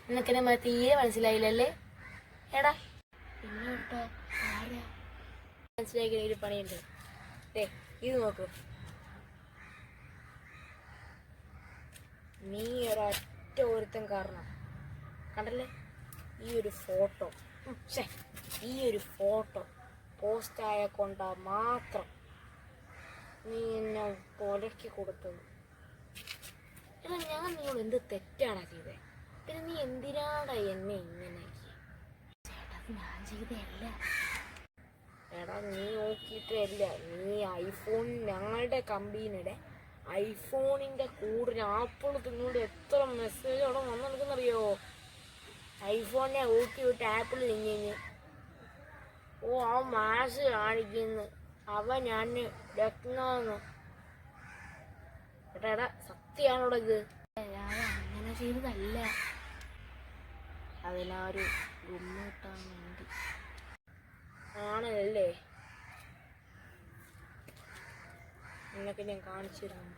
നിനക്കെന്നെ തീരെ മനസ്സിലായില്ലല്ലേ? എടാ പിന്നെ കേട്ടോ ആരാ മനസ്സിലാക്കി ഒരു പണിയുണ്ട്. ഇത് നോക്ക്, നീ ഒരൊറ്റ ഒരുത്തം കാരണം കണ്ടല്ലേ ഈ ഒരു ഫോട്ടോ പോസ്റ്റായ കൊണ്ടാ മാത്രം നീ എന്നെ കൊലയ്ക്ക് കൊടുത്തത്. എടാ ഞാൻ നിന്നോട് എന്ത് തെറ്റാണ് ചെയ്തത്? പിന്നെ നീ എന്തിനാടാ എന്നെ ഇങ്ങനെ? ചേട്ടാ ഞാൻ ചെയ്തല്ല. എടാ നീ നോക്കിയിട്ടല്ല, നീ ഞങ്ങളുടെ കമ്പനിയുടെ ഐഫോണിൻ്റെ കൂടെ ആപ്പിൾ തിന്നോട് എത്ര മെസ്സേജ് അവിടെ വന്നെടുക്കുന്നറിയോ? ഐഫോണിനെ ഊക്കി വിട്ട് ആപ്പിൾ തിഞ്ഞ് ആ മാസ് കാണിക്കുന്നു ഞാൻ രത്നാന്ന്. എടാ സത്യമാണോടെ ഇത്? ഞാൻ അങ്ങനെ ചെയ്തതല്ല, അതിനൊരു ഗുമ്മിട്ടാൻ വേണ്ടി ആണല്ലേ? നിനക്ക് ഞാൻ കാണിച്ചു തരുന്നു.